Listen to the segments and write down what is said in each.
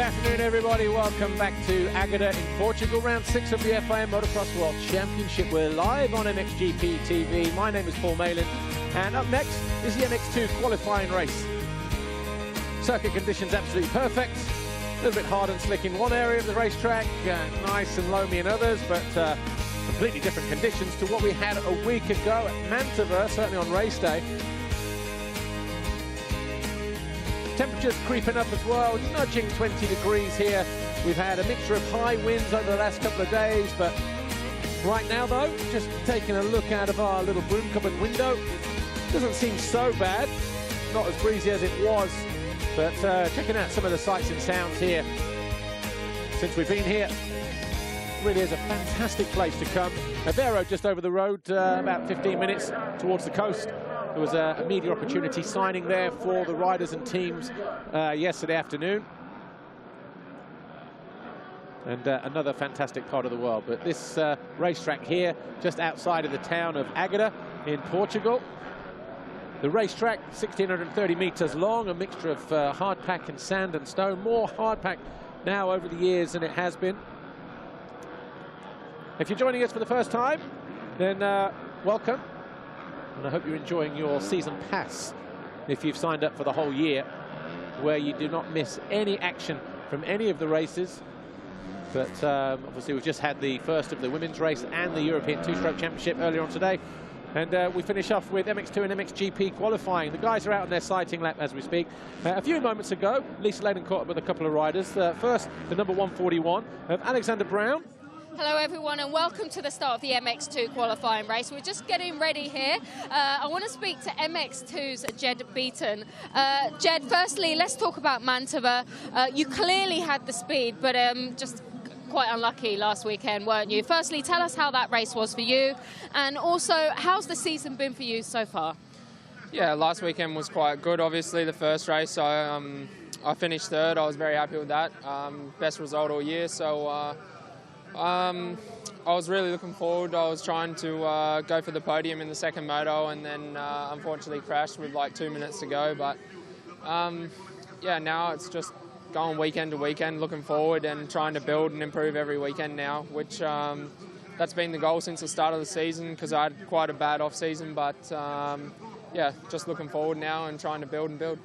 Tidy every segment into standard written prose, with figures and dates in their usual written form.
afternoon, everybody. Welcome back to Águeda in Portugal, round 6 of the FIM Motocross World Championship. We're live on MXGP TV. My name is Paul Malin, and up next is the MX2 Qualifying race. Circuit conditions absolutely perfect. A little bit hard and slick in one area of the racetrack, nice and loamy in others, but completely different conditions to what we had a week ago at Mantova, certainly on race day. Temperatures creeping up as well, nudging 20 degrees here. We've had a mixture of high winds over the last couple of days, but right now though, just taking a look out of our little broom cupboard window, doesn't seem so bad. Not as breezy as it was, but checking out some of the sights and sounds here since we've been here. Really is a fantastic place to come. Aveiro just over the road, about 15 minutes towards the coast. There was a media opportunity signing there for the riders and teams yesterday afternoon. And another fantastic part of the world. But this racetrack here, just outside of the town of Águeda in Portugal. The racetrack, 1,630 meters long, a mixture of hard pack and sand and stone. More hard pack now over the years than it has been. If you're joining us for the first time, then welcome. And I hope you're enjoying your season pass if you've signed up for the whole year, where you do not miss any action from any of the races. But obviously we've just had the first of the women's race and the European two-stroke championship earlier on today. And we finish off with MX2 and MXGP qualifying. The guys are out on their sighting lap as we speak. A few moments ago, Lisa Leyden caught up with a couple of riders. First, the number 141 of Alexander Brown. Hello everyone and welcome to the start of the MX2 qualifying race. We're just getting ready here. I want to speak to MX2's Jed Beaton. Jed, firstly, let's talk about Mantova. You clearly had the speed, but just quite unlucky last weekend, weren't you? Firstly, tell us how that race was for you, and also, how's the season been for you so far? Yeah, last weekend was quite good. Obviously, the first race, I finished third. I was very happy with that. Best result all year, so I was really looking forward. I was trying to go for the podium in the second moto, and then unfortunately crashed with like 2 minutes to go. But yeah, now it's just going weekend to weekend, looking forward and trying to build and improve every weekend now, which that's been the goal since the start of the season, because I had quite a bad off season. But yeah, just looking forward now and trying to build and build.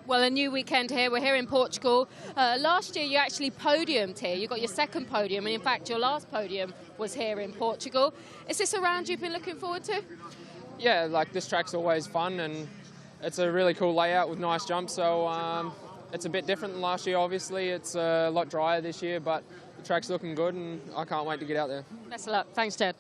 Well, a new weekend here. We're here in Portugal. Last year, you actually podiumed here. You got your second podium, and in fact, your last podium was here in Portugal. Is this a round you've been looking forward to? Yeah, like this track's always fun, and it's a really cool layout with nice jumps. So it's a bit different than last year, obviously. It's a lot drier this year, but the track's looking good, and I can't wait to get out there. Best of luck. Thanks, Jed.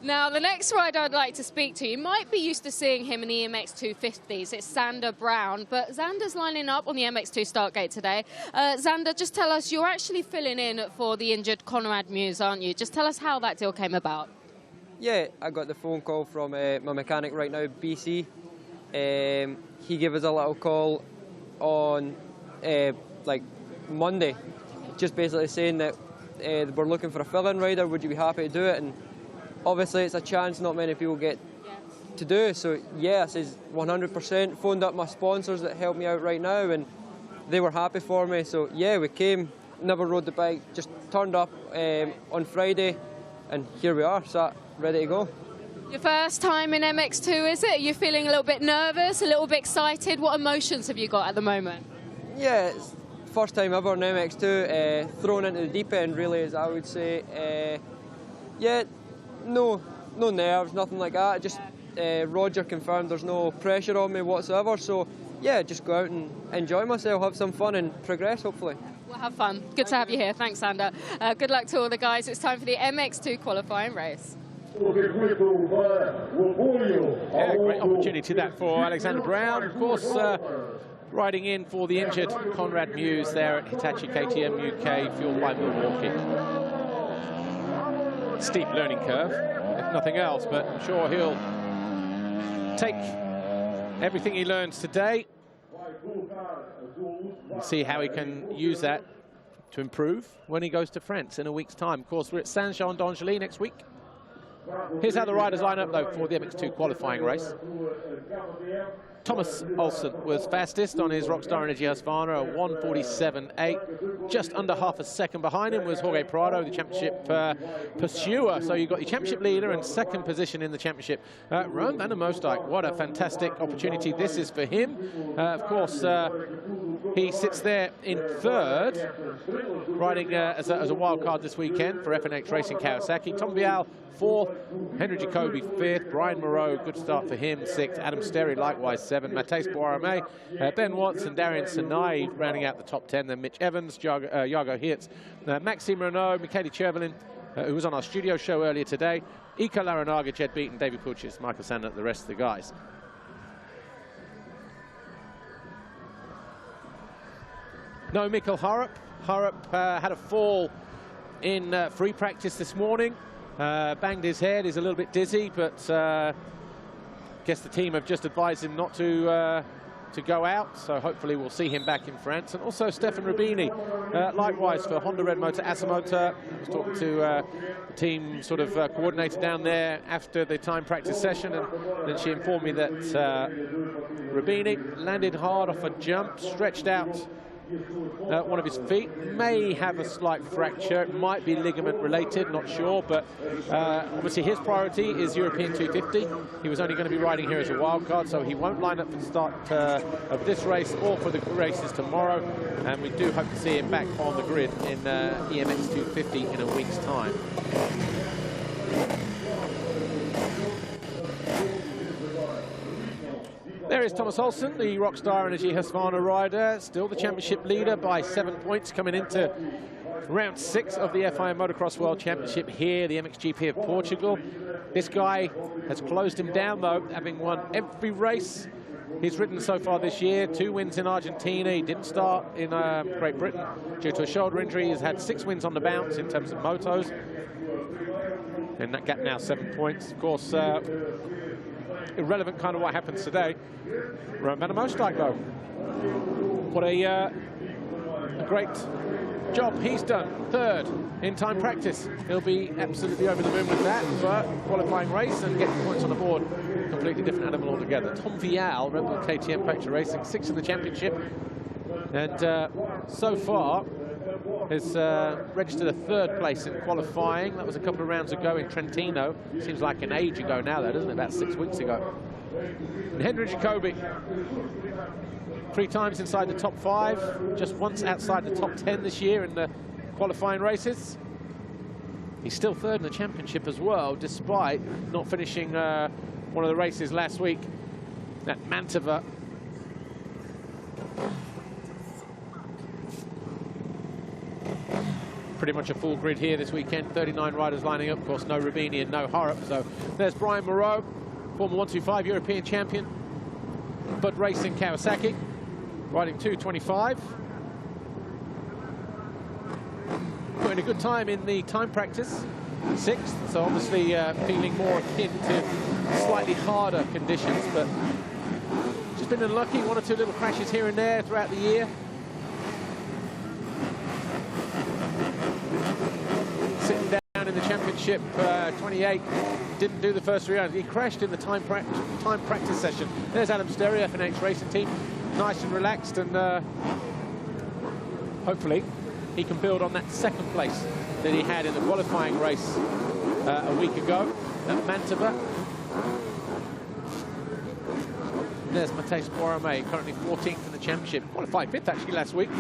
Now, the next rider I'd like to speak to, you might be used to seeing him in the MX250s. It's Xander Brown, but Xander's lining up on the MX2 start gate today. Xander, just tell us, you're actually filling in for the injured Conrad Muse, aren't you? Just tell us how that deal came about. Yeah, I got the phone call from my mechanic right now, BC. He gave us a little call on like Monday, just basically saying that we're looking for a fill-in rider, would you be happy to do it? And obviously, it's a chance not many people get to do. So, yeah, I says 100%. Phoned up my sponsors that help me out right now, and they were happy for me. So, yeah, we came, never rode the bike, just turned up on Friday, and here we are, sat ready to go. Your first time in MX2, is it? Are you feeling a little bit nervous, a little bit excited? What emotions have you got at the moment? Yeah, it's first time ever in MX2, thrown into the deep end, really, as I would say. Yeah. No nerves, nothing like that. Just Roger confirmed there's no pressure on me whatsoever. So, yeah, just go out and enjoy myself, have some fun and progress, hopefully. We'll have fun. Good to have you here. Thanks, Xander. Good luck to all the guys. It's time for the MX2 qualifying race. Yeah, great opportunity that for Alexander Brown. Of course, riding in for the injured Conrad Muse there at Hitachi KTM UK, fueled by Milwaukee. Steep learning curve, if nothing else, but I'm sure he'll take everything he learns today and see how he can use that to improve when he goes to France in a week's time. Of course, we're at Saint-Jean-d'Angely next week. Here's how the riders line up, though, for the MX2 qualifying race. Thomas Olsen was fastest on his Rockstar Energy Husqvarna, a 1:47.8. Just under half a second behind him was Jorge Prado, the championship pursuer. So you've got your championship leader and second position in the championship. Rowan van der Moosdijk, what a fantastic opportunity this is for him. Of course, he sits there in third, riding as a wild card this weekend for FNX Racing Kawasaki. Tom Vial, fourth, Henry Jacobi, fifth, Brian Moreau, good start for him, sixth, Adam Sterry, likewise, seventh, Matthijs Boirame, Ben Watson, Darian Sinai rounding out the top 10, then Mitch Evans, Jago Hertz, Maxime Renault, Michele Chervelin, who was on our studio show earlier today, Ika Laranaga, Jed Beaton, David Puchis, Michael Sander, the rest of the guys. No Mikkel Harup. Harup had a fall in free practice this morning. Banged his head, he's a little bit dizzy, but guess the team have just advised him not to go out, so hopefully we'll see him back in France. And also Stefan Rubini, likewise for Honda Red Motor Asamotor. I was talking to the team sort of coordinator down there after the time practice session, and then she informed me that Rubini landed hard off a jump, stretched out one of his feet, may have a slight fracture, it might be ligament related, not sure, but obviously his priority is European 250. He was only going to be riding here as a wild card, so he won't line up for the start of this race or for the races tomorrow, and we do hope to see him back on the grid in EMX 250 in a week's time. There is Thomas Olsen, the Rockstar Energy Husqvarna rider, still the championship leader by 7 points coming into round 6 of the FIM Motocross World Championship here, the MXGP of Portugal. This guy has closed him down though, having won every race he's ridden so far this year. 2 wins in Argentina, he didn't start in Great Britain due to a shoulder injury. He's had 6 wins on the bounce in terms of motos. And that gap now 7 points. Of course, irrelevant kind of what happens today. Rowan van der Moosdijk though, what a great job he's done. Third in time practice. He'll be absolutely over the moon with that, but qualifying race and getting points on the board, completely different animal altogether. Tom Vial, Red Bull KTM Factory Racing, 6th in the championship, and so far has registered a 3rd place in qualifying. That was a couple of rounds ago in Trentino. Seems like an age ago now, though, doesn't it? About 6 weeks ago. And Henry Jacobi, 3 times inside the top 5, just once outside the top 10 this year in the qualifying races. He's still 3rd in the championship as well, despite not finishing one of the races last week at Mantova. Pretty much a full grid here this weekend, 39 riders lining up, of course no Rubini and no Harup. So there's Brian Moreau, former 125 European champion, Bud Racing Kawasaki, riding 2:25. Putting a good time in the time practice, 6th, so obviously feeling more akin to slightly harder conditions, but just been unlucky, 1 or 2 little crashes here and there throughout the year. Sitting down in the championship, 28, didn't do the first 3 rounds. He crashed in the time practice session. There's Adam Sterry, FNX Racing Team, nice and relaxed, and hopefully he can build on that 2nd place that he had in the qualifying race a week ago at Mantova. There's Matthijs Boirame, currently 14th in the championship. Qualified 5th actually last week.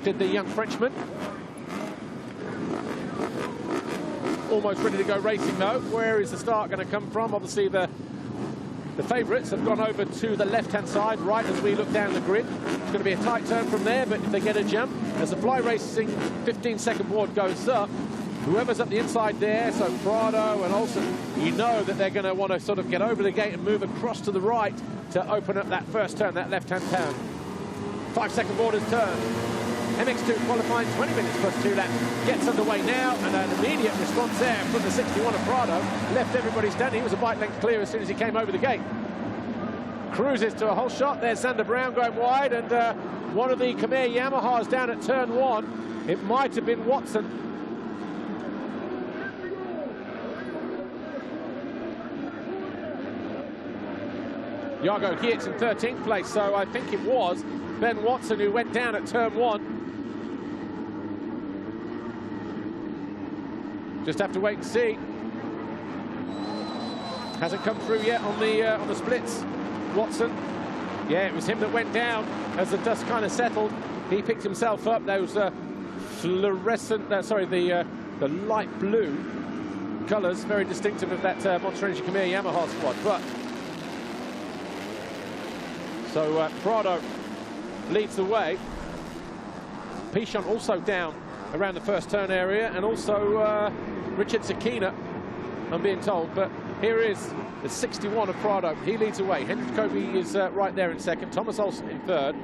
Did the young Frenchman. Almost ready to go racing though. Where is the start going to come from? Obviously the favourites have gone over to the left-hand side, right as we look down the grid. It's going to be a tight turn from there, but if they get a jump, as the Fly Racing 15-second board goes up, whoever's up the inside there, so Prado and Olsen, you know that they're going to want to sort of get over the gate and move across to the right to open up that first turn, that left-hand turn. 5-second board has turned. MX2 Qualifying, 20 minutes plus 2 laps, gets underway now, and an immediate response there from the 61 of Prado. Left everybody standing. He was a bike length clear as soon as he came over the gate. Cruises to a whole shot. There's Sander Brown going wide, and one of the Khmer Yamahas down at turn 1. It might have been Watson. Jago Geertz in 13th place, so I think it was Ben Watson who went down at turn 1. Just have to wait and see. Hasn't come through yet on the splits. Watson, yeah, it was him that went down as the dust kind of settled. He picked himself up. Those fluorescent, the light blue colours, very distinctive of that Monster Energy Khmer Yamaha squad. But so Prado leads the way. Pichon also down around the first turn area, and also Richard Sakina, I'm being told. But here is the 61 of Prado. He leads away. Henry Jacobi is right there in second. Thomas Olsen in third.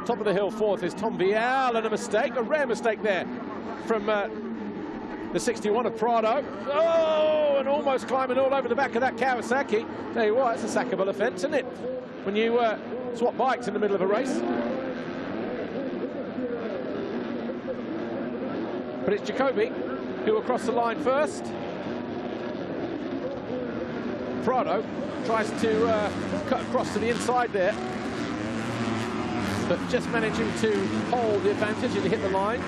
Top of the hill fourth is Tom Vial, and a rare mistake there from the 61 of Prado. Oh, and almost climbing all over the back of that Kawasaki. Tell you what, it's a sackable offence, isn't it? When you swap bikes in the middle of a race. But it's Jacobi who will cross the line first. Prado tries to cut across to the inside there, but just managing to hold the advantage as he hit the line.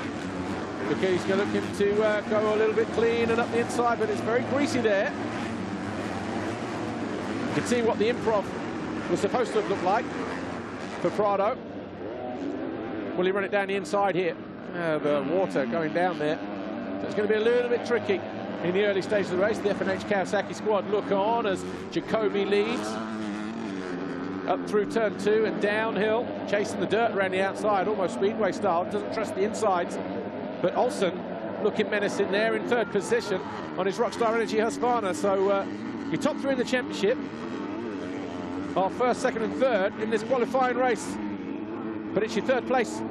Okay, he's going to look to go a little bit clean and up the inside, but it's very greasy there. You can see what the improv was supposed to have looked like for Prado. Will he run it down the inside here? The water going down there. So it's going to be a little bit tricky in the early stage of the race. The F&H Kawasaki squad look on as Jacobi leads up through turn 2 and downhill, chasing the dirt around the outside, almost speedway style. Doesn't trust the insides. But Olsen looking menacing there in third position on his Rockstar Energy Husqvarna. So your top 3 in the championship are first, second and third in this qualifying race. But it's your third place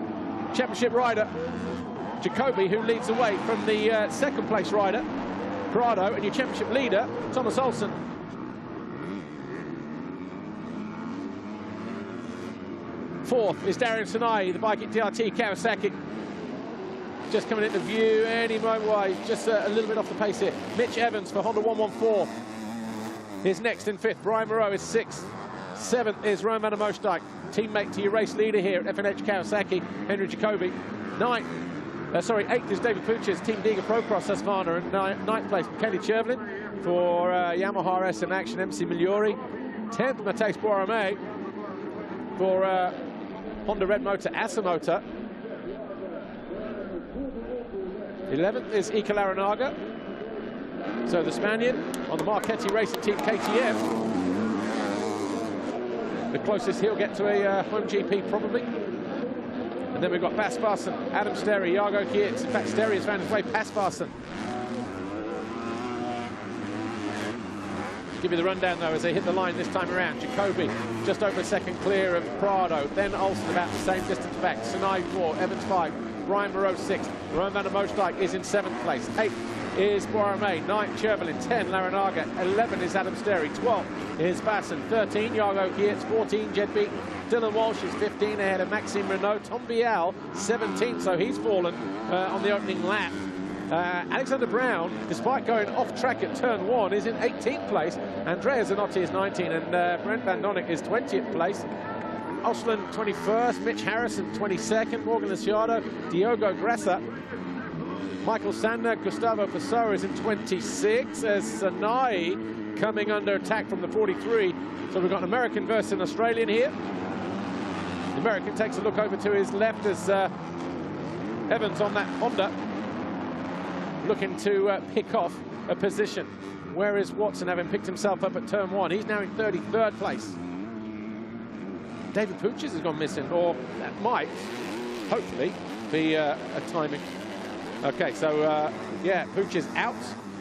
championship rider, Jacobi, who leads away from the second place rider, Prado, and your championship leader, Thomas Olsen. Fourth is Darian Sinai, the Bike DRT Kawasaki. Just coming into view any moment. Well, just a little bit off the pace here. Mitch Evans for Honda 114 is next in 5th. Brian Moreau is 6th. 7th is Rowan van der Moosdijk, teammate to your race leader here at F&H Kawasaki, Henry Jacobi. 8th is David Puches, Team Diga Procross Husqvarna, and 9th place Kelly Chervlin for Yamaha SM Action MC Migliori. 10th Matthijs Boerme for Honda Red Motor Asamotor. 11th is Ika Laranaga, so the Spaniard on the Marchetti Racing Team KTM. The closest he'll get to a home GP probably. And then we've got Pasparson, Adam Sterry, Jago Geertz. In fact, Sterry has found his way past Pasparson. Give you the rundown though as they hit the line this time around. Jacobi just over a second clear of Prado, then Olsen about the same distance back. Sinai 4, Evans 5, Brian Moreau 6, Rowan van der Moosdijk is in 7th place. 8th is Boerme, 9th Chervlin, 10 Laranaga, 11 is Adam Sterry, 12 is Basson, 13 Jago Geertz, 14 Jed Beaton, Dylan Walsh is 15 ahead of Maxime Renault, Tom Vial 17, so he's fallen on the opening lap. Alexander Brown, despite going off track at turn 1, is in 18th place. Andrea Zanotti is 19, and Brent Van Donnick is 20th place. Osland 21st, Mitch Harrison 22nd, Morgan Liciardo, Diogo Gressa, Michael Sander, Gustavo Pessoa is in 26, as Sanai coming under attack from the 43. So we've got an American versus an Australian here. The American takes a look over to his left as Evans on that Honda, looking to pick off a position. Where is Watson, having picked himself up at turn 1? He's now in 33rd place. David Puches has gone missing, or that might, hopefully, be a timing. Okay, so, yeah, Puches out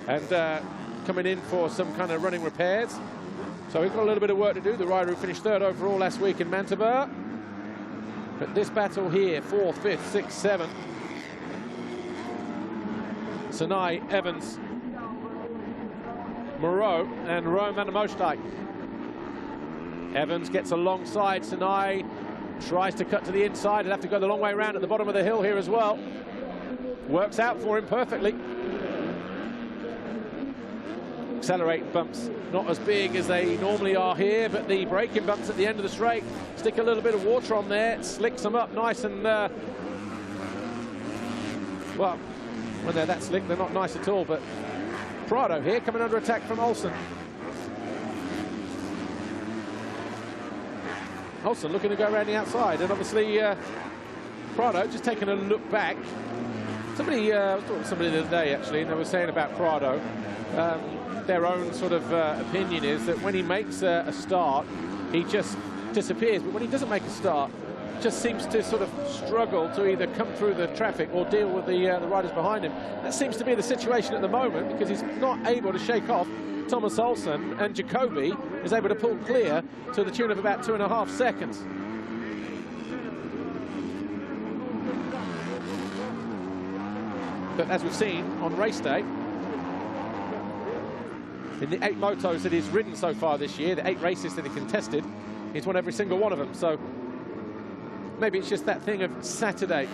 and coming in for some kind of running repairs. So we've got a little bit of work to do. The rider who finished 3rd overall last week in Mantova. But this battle here, 4th, 5th, 6th, 7th. Sinai, Evans, Moreau, and Rowan van der Moosdijk. Evans gets alongside Sinai, tries to cut to the inside. He'll have to go the long way around at the bottom of the hill here as well. Works out for him perfectly. accelerating bumps, not as big as they normally are here, but the braking bumps at the end of the straight stick a little bit of water on there, it slicks them up nice and, well, when they're that slick, they're not nice at all, but Prado here coming under attack from Olsen. Olsen looking to go around the outside, and obviously Prado just taking a look back. Somebody, I was talking to somebody the other day actually, and they were saying about Prado, their own sort of opinion is that when he makes a start, he just disappears. But when he doesn't make a start, just seems to sort of struggle to either come through the traffic or deal with the riders behind him. That seems to be the situation at the moment, because he's not able to shake off Thomas Olsen, and Jacobi is able to pull clear to the tune of about 2.5 seconds. But as we've seen on race day, in the 8 motos that he's ridden so far this year, the 8 races that he contested, he's won every single one of them. So maybe it's just that thing of Saturday,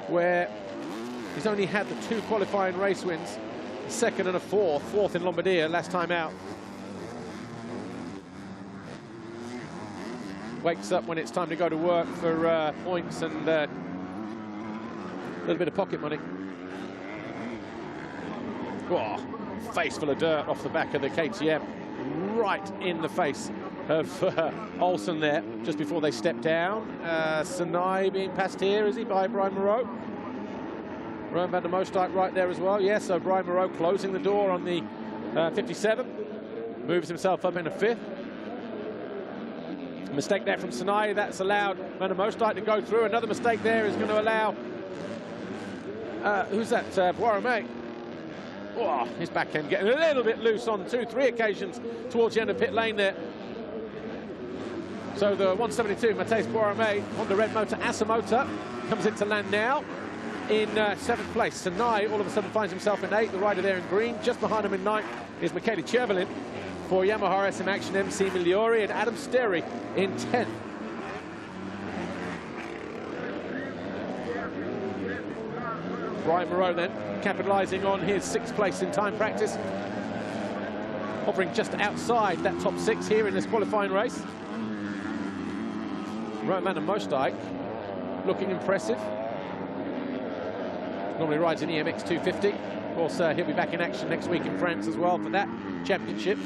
where he's only had the 2 qualifying race wins, a 2nd and a 4th in Lombardia last time out. Wakes up when it's time to go to work for points and a little bit of pocket money. Oh, face full of dirt off the back of the KTM, right in the face of Olsen there, just before they step down. Sinai being passed here, is he, by Brian Moreau? Rowan van der Moosdijk right there as well. Yes, so Brian Moreau closing the door on the 57, moves himself up into 5th. A mistake there from Sinai, that's allowed van der Moosdijk to go through. Another mistake there is going to allow, who's that, Boirame. Oh, his backhand getting a little bit loose on 2-3 occasions towards the end of pit lane there. So the 172, Matthijs Boirame, Honda Red Motor Asamotor, comes into land now in 7th place. Sinai all of a sudden finds himself in 8th, the rider there in green. Just behind him in 9th is Michele Chervelin for Yamaha SM Action MC Migliori, and Adam Sterry in 10th. Brian Moreau then capitalising on his 6th place in time practice, hovering just outside that top 6 here in this qualifying race. Rowan van der Moosdijk looking impressive. Normally rides in the MX250. Of course, he'll be back in action next week in France as well for that championship.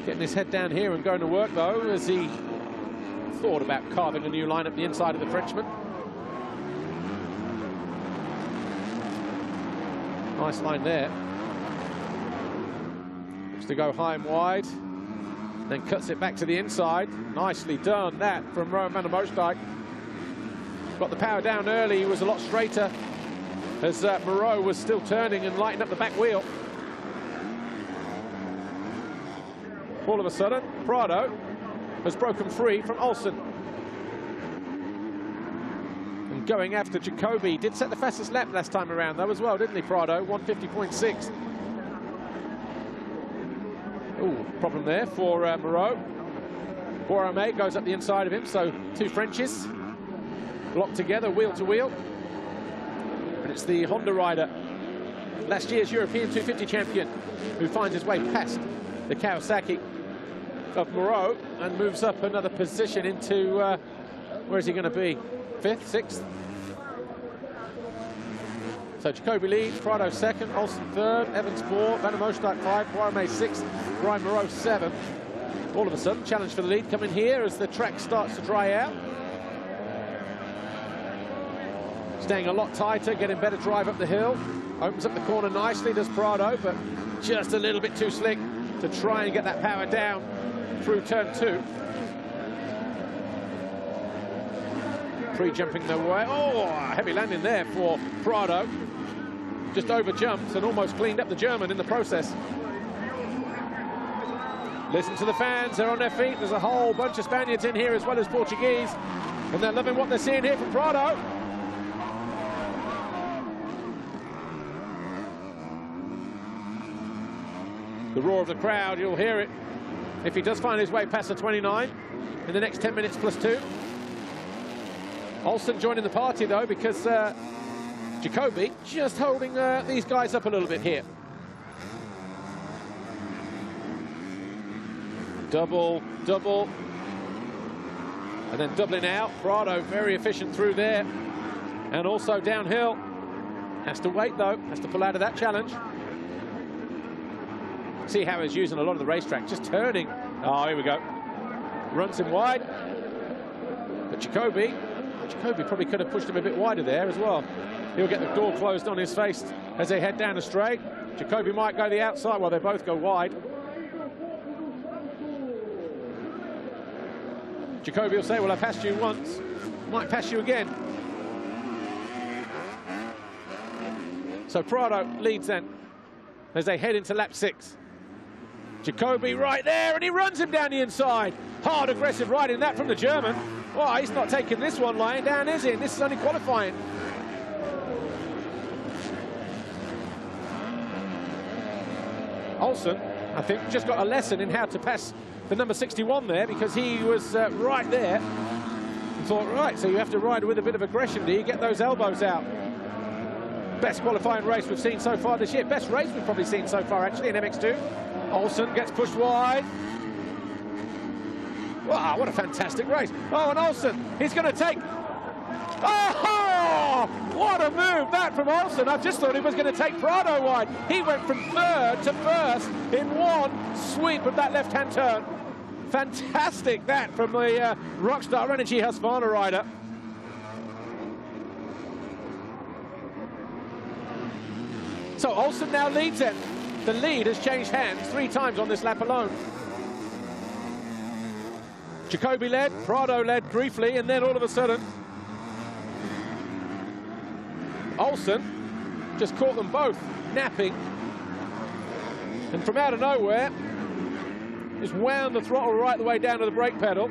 Getting his head down here and going to work though, as he thought about carving a new line up the inside of the Frenchman. Nice line there. Looks to go high and wide, then cuts it back to the inside. Nicely done that from Rowan van der Moosdijk. Got the power down early, he was a lot straighter as Moreau was still turning and lighting up the back wheel. All of a sudden, Prado has broken free from Olsen. And going after Jacobi, did set the fastest lap last time around though as well, didn't he, Prado? 150.6. Ooh, problem there for Moreau. Boirame goes up the inside of him, so 2 Frenchies locked together, wheel to wheel. And it's the Honda rider, last year's European 250 champion, who finds his way past the Kawasaki of Moreau and moves up another position into, where is he going to be? 5th, 6th? So Jacobi leads, Prado 2nd, Olsen 3rd, Evans 4th, van der Moosdijk 5th, Boirame 6th, Brian Moreau 7th. All of a sudden, challenge for the lead coming here as the track starts to dry out. Staying a lot tighter, getting better drive up the hill. Opens up the corner nicely, does Prado, but just a little bit too slick to try and get that power down through turn 2. Pre-jumping their way. Oh, heavy landing there for Prado. Just over-jumped and almost cleaned up the German in the process. Listen to the fans, they're on their feet. There's a whole bunch of Spaniards in here as well as Portuguese, and they're loving what they're seeing here from Prado. The roar of the crowd, you'll hear it if he does find his way past the 29 in the next 10 minutes plus 2. Olsen joining the party though, because Jacobi just holding these guys up a little bit here. Double, double. And then doubling out. Prado very efficient through there. And also downhill. Has to wait, though. Has to pull out of that challenge. See how he's using a lot of the racetrack. Just turning. Oh, here we go. Runs him wide. But Jacoby probably could have pushed him a bit wider there as well. He'll get the door closed on his face as they head down the straight. Jacoby might go the outside while they both go wide. Jacoby will say, well, I passed you once. Might pass you again. So Prado leads then as they head into lap 6. Jacoby right there, and he runs him down the inside. Hard, aggressive riding that from the German. Well, he's not taking this one lying down, is he? And this is only qualifying. Olsen, I think, just got a lesson in how to pass the number 61 there, because he was right there. And thought, right, so you have to ride with a bit of aggression. Do you get those elbows out? Best qualifying race we've seen so far this year. Best race we've probably seen so far, actually, in MX2. Olsen gets pushed wide. Wow, what a fantastic race. Oh, and Olsen, he's going to take... Oh, what a move that from Olsen. I just thought he was going to take Prado wide. He went from 3rd to 1st in one sweep of that left-hand turn. Fantastic that from the Rockstar Energy Husqvarna rider. So Olsen now leads it. The lead has changed hands 3 times on this lap alone. Jacoby led, Prado led briefly, and then all of a sudden, Olsen just caught them both napping. And from out of nowhere, just wound the throttle right the way down to the brake pedal.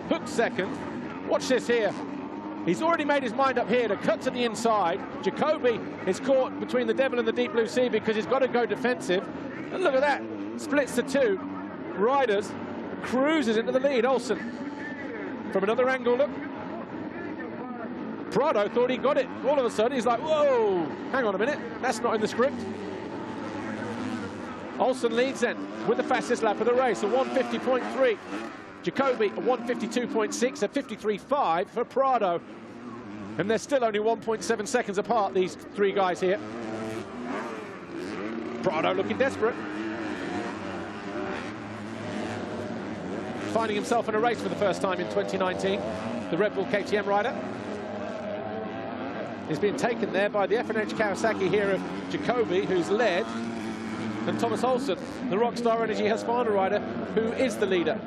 Hooked second. Watch this here. He's already made his mind up here to cut to the inside. Jacoby is caught between the devil and the deep blue sea because he's got to go defensive. And look at that. Splits to 2. Riders. Cruises into the lead. Olsen. From another angle, look. Prado thought he got it. All of a sudden, he's like, whoa, hang on a minute. That's not in the script. Olsen leads then with the fastest lap of the race, a 150.3. Jacoby, a 152.6, a 53.5 for Prado. And they're still only 1.7 seconds apart, these 3 guys here. Prado looking desperate. Finding himself in a race for the first time in 2019. The Red Bull KTM rider. He's been taken there by the F&H Kawasaki here of Jacoby, who's led, and Thomas Olsen, the Rockstar Energy Husqvarna rider, who is the leader.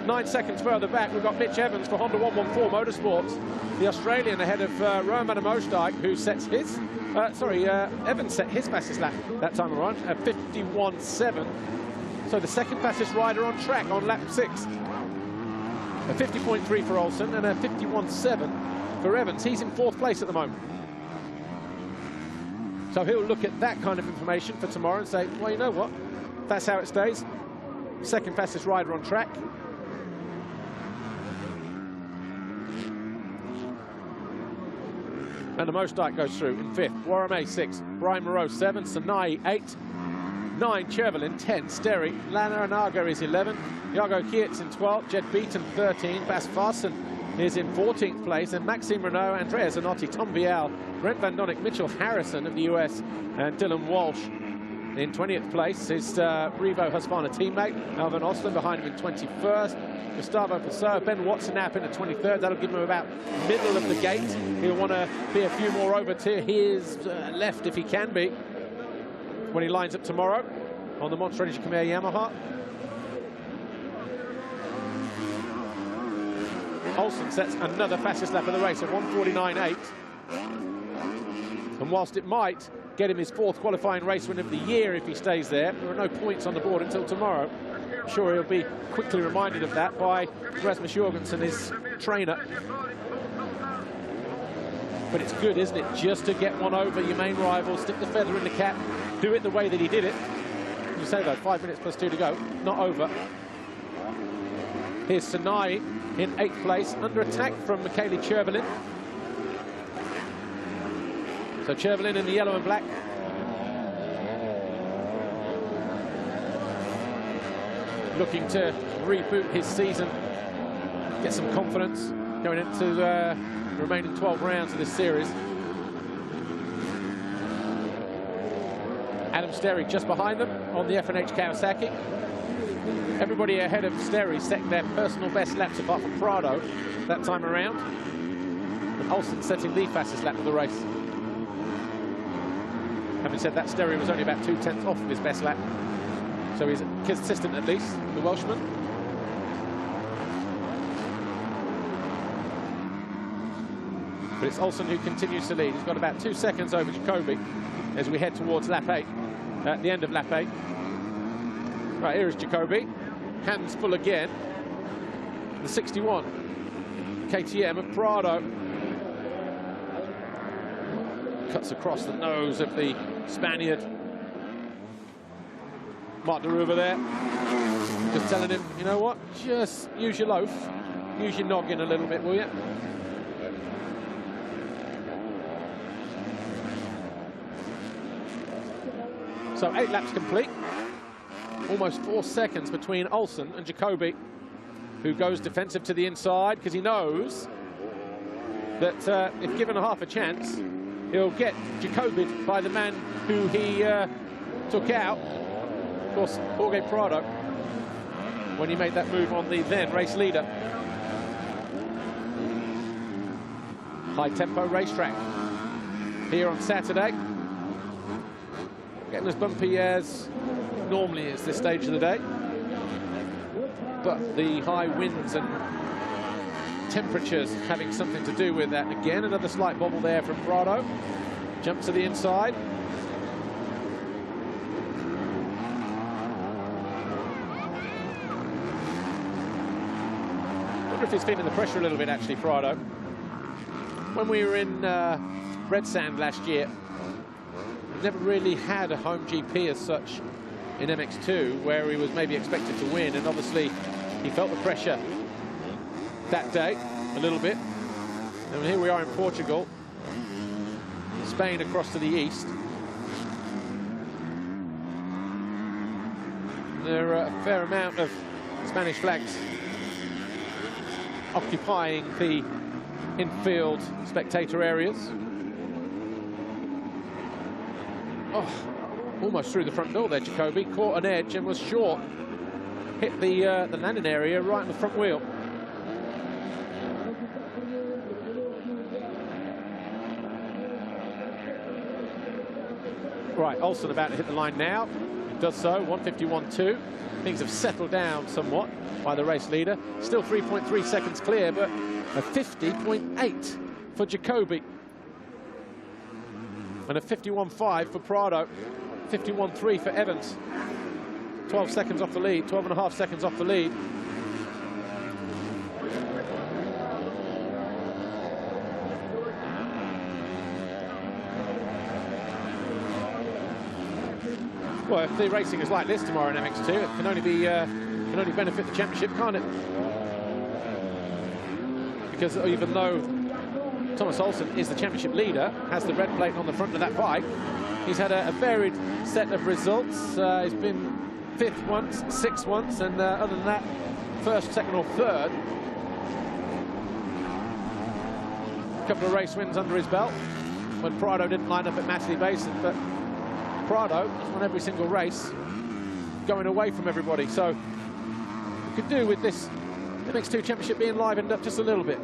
9 seconds further back, we've got Mitch Evans for Honda 114 Motorsports, the Australian ahead of Roman Mosdijk, who sets his, Evans set his fastest lap that time around at 51.7. So the second fastest rider on track on lap 6. A 50.3 for Olsen and a 51.7 for Evans. He's in 4th place at the moment. So he'll look at that kind of information for tomorrow and say, well, you know what? That's how it stays. Second fastest rider on track. And the Mosdijk goes through in 5th. Warame 6th. Brian Moreau 7th. Sanai 8th. 9, Chervelin, 10, Sterry, Lanaranaga is 11, Jago Kietz in 12th, Jed Beaton 13, Bas Farsen is in 14th place, and Maxime Renault, Andrea Zanotti, Tom Vial, Brent Van Donnick, Mitchell Harrison of the US, and Dylan Walsh in 20th place. His Revo Husqvarna teammate, Alvin Osler, behind him in 21st. Gustavo Pessoa, Ben Watson in the 23rd. That'll give him about middle of the gate. He'll want to be a few more over to his left if he can be, when he lines up tomorrow on the Monster Energy Khmer Yamaha. Olsen sets another fastest lap of the race at 149.8. And whilst it might get him his 4th qualifying race win of the year if he stays there, there are no points on the board until tomorrow. I'm sure he'll be quickly reminded of that by Rasmus Jorgensen, his trainer. But it's good, isn't it, just to get one over your main rival, stick the feather in the cap, do it the way that he did it. As you say, though, 5 minutes plus 2 to go, not over. Here's Sanai in 8th place, under attack from Michele Chervelin. So Chervelin in the yellow and black. looking to reboot his season, get some confidence going into the remaining 12 rounds of this series. Adam Sterry just behind them on the FNH Kawasaki. Everybody ahead of Sterry setting their personal best laps apart from Prado that time around. And Olsen setting the fastest lap of the race. Having said that, Sterry was only about 2/10 off of his best lap. So he's consistent at least, the Welshman. But it's Olsen who continues to lead. He's got about 2 seconds over Jacobi as we head towards lap 8, at the end of lap 8. Right, here is Jacobi. Hands full again. The 61. KTM of Prado. Cuts across the nose of the Spaniard. Mark de Ruber there. Just telling him, you know what? Just use your loaf. Use your noggin a little bit, will you? So 8 laps complete. Almost 4 seconds between Olsen and Jacobi, who goes defensive to the inside because he knows that if given half a chance, he'll get Jacobi by the man who he took out, of course, Jorge Prado, when he made that move on the then race leader. High-tempo racetrack here on Saturday. Getting as bumpy as normally is this stage of the day, but the high winds and temperatures having something to do with that. Again, another slight bobble there from Prado. Jump to the inside. I wonder if he's feeling the pressure a little bit, actually, Prado. When we were in Red Sand last year, we never really had a home GP as such in MX2 where he was maybe expected to win, and obviously he felt the pressure that day a little bit. And here we are in Portugal, Spain across to the east. There are a fair amount of Spanish flags occupying the infield spectator areas. Oh, almost through the front door there, Jacobi. Caught an edge and was short. Hit the landing area right in the front wheel. Right, Olsen about to hit the line now. Does so, 1:51.2. Things have settled down somewhat by the race leader. Still 3.3 seconds clear, but a 50.8 for Jacobi. And a 51.5 for Prado, 51.3 for Evans. 12 seconds off the lead, 12.5 seconds off the lead. Well, if the racing is like this tomorrow in MX2, it can only be can only benefit the championship, can't it? Because even though Thomas Olsen is the championship leader, has the red plate on the front of that bike, he's had a varied set of results. He's been 5th once, 6th once, and other than that, 1st, 2nd or 3rd. A couple of race wins under his belt when Prado didn't line up at Matterley Basin, but Prado has won every single race going away from everybody. So we could do with this MX2 championship being livened up just a little bit.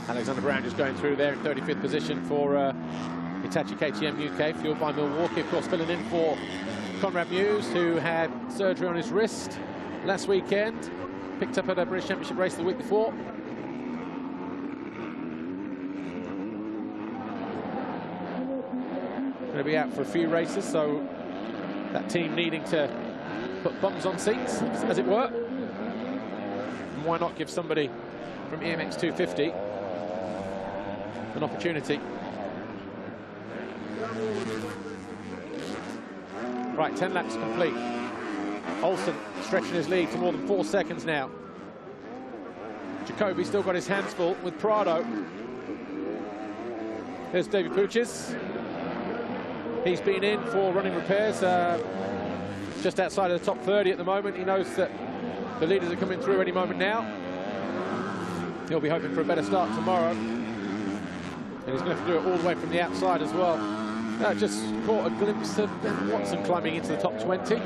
Alexander Brown just going through there in 35th position for Hitachi KTM UK, fueled by Milwaukee. Of course, filling in for Conrad Muse, who had surgery on his wrist last weekend. Picked up at a British Championship race the week before. Going to be out for a few races, so that team needing to put bums on seats, as it were. And why not give somebody from EMX 250 an opportunity? Right, 10 laps complete. Olsen stretching his lead to more than 4 seconds now. Jacoby still got his hands full with Prado. There's David Puches. He's been in for running repairs, just outside of the top 30 at the moment. He knows that the leaders are coming through any moment now. He'll be hoping for a better start tomorrow. And he's going to have to do it all the way from the outside as well. Just caught a glimpse of Ben Watson climbing into the top 20.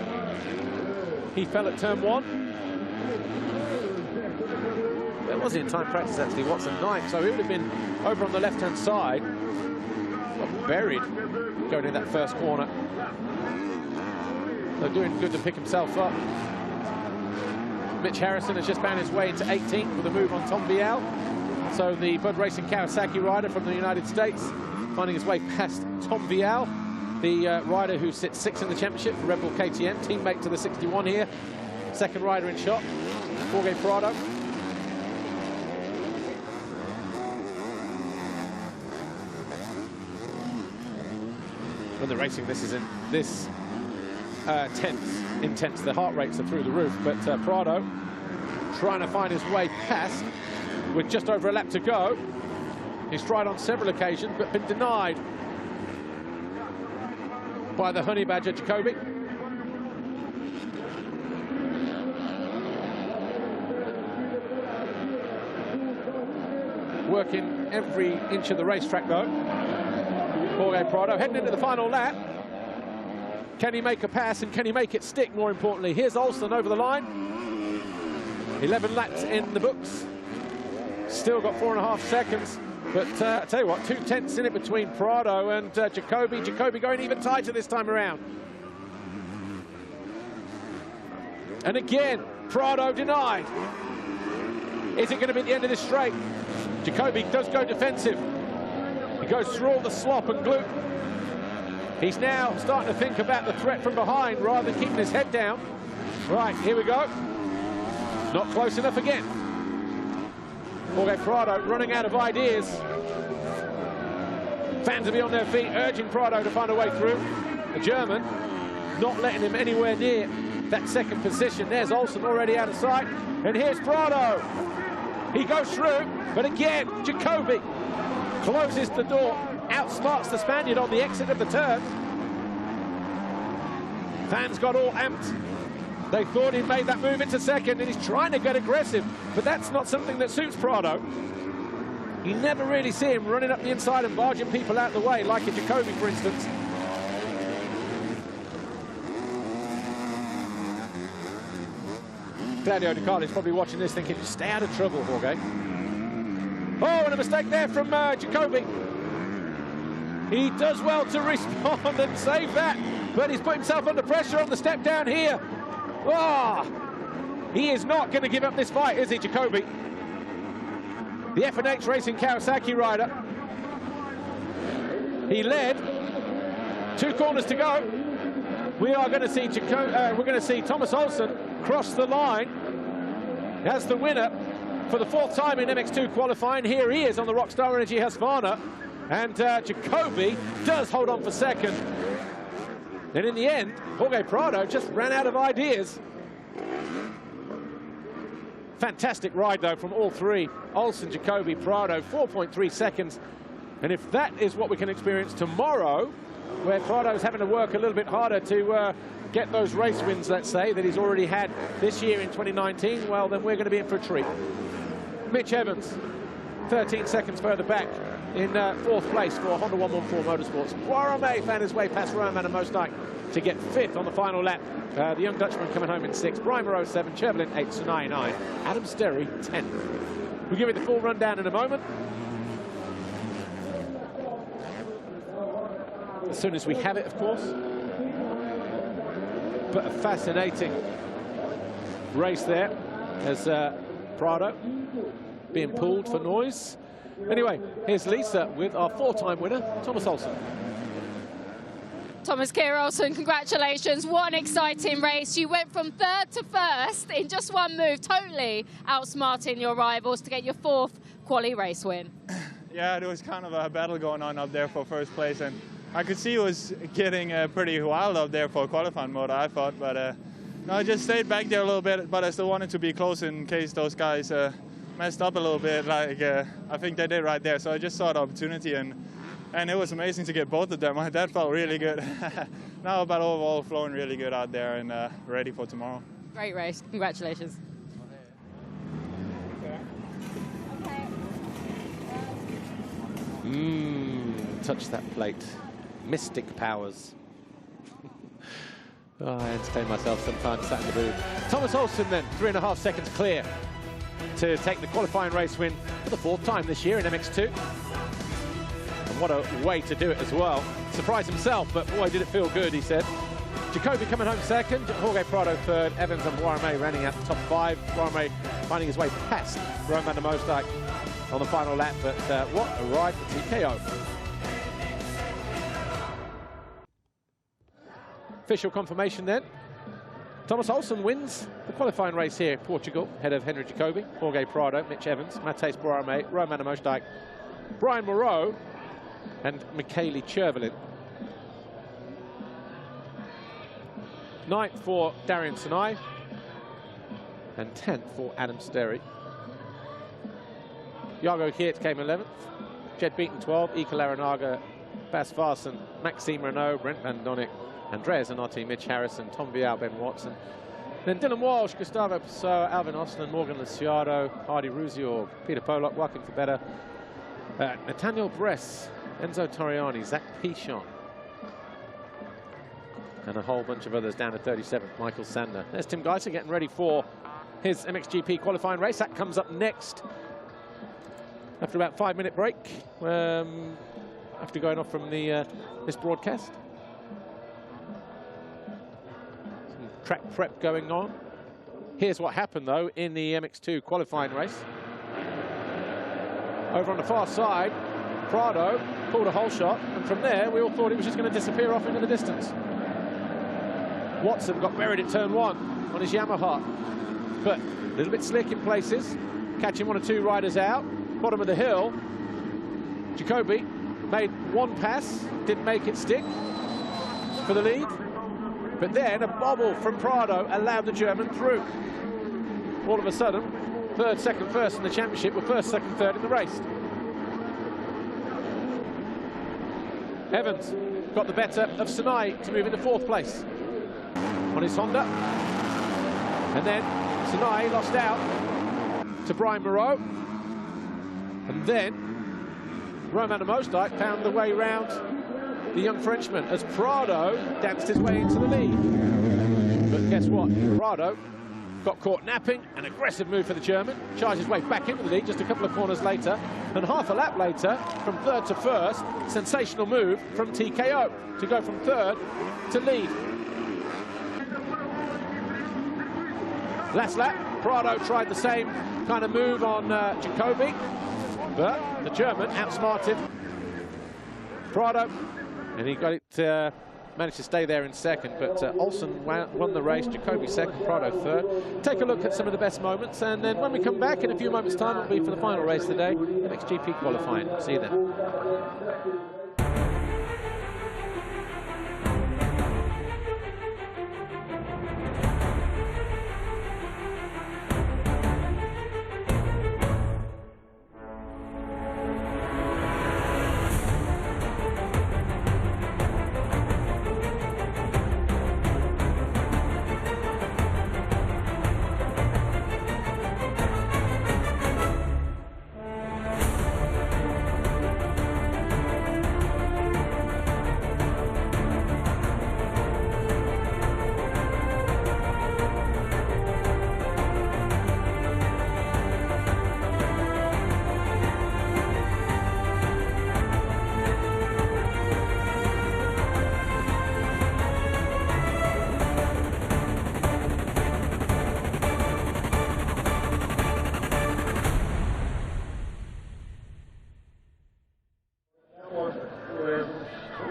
He fell at turn 1. It wasn't in time practice actually, Watson 9, so he would have been over on the left-hand side. Got buried going in that first corner. So doing good to pick himself up. Mitch Harrison has just found his way into 18th with a move on Tom Vial. So the Bud Racing Kawasaki rider from the United States finding his way past Tom Vial, the rider who sits 6th in the championship for Red Bull KTM, teammate to the 61 here. Second rider in shot, Jorge Prado. When they're racing, this is intense. The heart rates are through the roof, but Prado trying to find his way past with just over a lap to go. He's tried on several occasions, but been denied by the Honey Badger Jacoby. Working every inch of the racetrack, though. Jorge Prado heading into the final lap. Can he make a pass, and can he make it stick, more importantly? Here's Olsen over the line. 11 laps in the books. Still got 4.5 seconds. But I tell you what, 2 tenths in it between Prado and Jacoby. Jacoby going even tighter this time around. And again, Prado denied. Is it going to be the end of this straight? Jacoby does go defensive. He goes through all the slop and glue. He's now starting to think about the threat from behind rather than keeping his head down. Right, here we go. Not close enough again. Jorge Prado running out of ideas. Fans will be on their feet, urging Prado to find a way through. The German not letting him anywhere near that second position. There's Olsen already out of sight. And here's Prado. He goes through, but again, Jacoby closes the door, outsmarts the Spaniard on the exit of the turn. Fans got all amped. They thought he'd made that move into second, and he's trying to get aggressive, but that's not something that suits Prado. You never really see him running up the inside and barging people out of the way, like a Jacoby, for instance. Claudio Di Carlo's probably watching this thinking, stay out of trouble, Jorge. Oh, and a mistake there from Jacoby. He does well to respond and save that, but he's put himself under pressure on the step down here. Oh, he is not going to give up this fight, is he, Jacoby? The F&H Racing Kawasaki rider. He led. 2 corners to go. We are going to see we're going to see Thomas Olsen cross the line as the winner for the 4th time in MX2 qualifying. Here he is on the Rockstar Energy Husqvarna, and Jacoby does hold on for second. And in the end, Jorge Prado just ran out of ideas. Fantastic ride, though, from all three. Olsen, Jacoby, Prado, 4.3 seconds. And if that is what we can experience tomorrow, where Prado's having to work a little bit harder to get those race wins, let's say, that he's already had this year in 2019, well, then we're going to be in for a treat. Mitch Evans, 13 seconds further back in 4th place for Honda 114 Motorsports. Guarame found his way past Roman and Mostike to get 5th on the final lap. The young Dutchman coming home in 6th. Brian Moreau 7, Chervelin 8, Sunai 9, Adam Sterry 10th. We'll give you the full rundown in a moment. As soon as we have it, of course. But a fascinating race there as Prado being pulled for noise. Anyway, here's Lisa with our 4-time winner, Thomas Olsen. Thomas Kier Olsen, congratulations. What an exciting race. You went from 3rd to 1st in just one move, totally outsmarting your rivals to get your 4th quali race win. Yeah, there was kind of a battle going on up there for 1st place, and I could see it was getting pretty wild up there for qualifying mode, I thought, but no, I just stayed back there a little bit, but I still wanted to be close in case those guys messed up a little bit, like I think they did right there. So I just saw the opportunity, and it was amazing to get both of them. That felt really good. Now about overall flowing really good out there and ready for tomorrow. Great race. Congratulations. Touch that plate. Mystic powers. Oh, I entertain myself sometimes sat in the booth. Thomas Olsen then, 3.5 seconds clear to take the qualifying race win for the 4th time this year in MX2. And what a way to do it as well. Surprised himself, but boy, did it feel good, he said. Jacoby coming home 2nd, Jorge Prado 3rd, Evans and Boirame running out the top 5. Boirame finding his way past Roman de Moosdijk on the final lap, but what a ride for TKO. Official confirmation then. Thomas Olsen wins the qualifying race here in Portugal, ahead of Henry Jacoby, Jorge Prado, Mitch Evans, Matthijs Boirame, Roman de Moosdijk, Brian Moreau, and Michele Chervelin. 9th for Darian Sinai, and 10th for Adam Sterry. Jago Geert came 11th, Jed Beaton 12th, Ika Larinaga, Bas Varsen, Maxime Renault, Brent Van Donnick, Andreas Zanotti, Mitch Harrison, Tom Vial, Ben Watson. Then Dylan Walsh, Gustavo Pessoa, Alvin Osland, Morgan Luciado, Hardy Ruziorg, Peter Pollock, Joaquin Fabetta, Nathaniel Bress, Enzo Torriani, Zach Pichon, and a whole bunch of others down to 37th, Michael Sander. There's Tim Geiser getting ready for his MXGP qualifying race. That comes up next after about 5-minute break, after going off from the this broadcast. Some track prep going on. Here's what happened, though, in the MX2 qualifying race. Over on the far side, Prado pulled a hole shot, and from there, we all thought it was just going to disappear off into the distance. Watson got buried at turn 1 on his Yamaha, but a little bit slick in places, catching 1 or 2 riders out. Bottom of the hill, Jacoby made 1 pass, didn't make it stick for the lead, but then a bobble from Prado allowed the German through. All of a sudden, 3rd, 2nd, 1st in the championship were 1st, 2nd, 3rd in the race. Evans got the better of Sinai to move into 4th place on his Honda, and then Sinai lost out to Brian Moreau, and then Roman de Moosdijk found the way round the young Frenchman as Prado danced his way into the lead. But guess what? Prado got caught napping, an aggressive move for the German, charged his way back into the lead just a couple of corners later, and half a lap later, from 3rd to 1st, sensational move from TKO to go from 3rd to lead. Last lap, Prado tried the same kind of move on Jacoby, but the German outsmarted Prado, and he got it, managed to stay there in 2nd, but Olsen won the race, Jacoby 2nd, Prado 3rd. Take a look at some of the best moments, and then when we come back in a few moments' time, it'll be for the final race of the day, MXGP qualifying. See you then.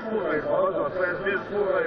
Pura, 3 vezes pura,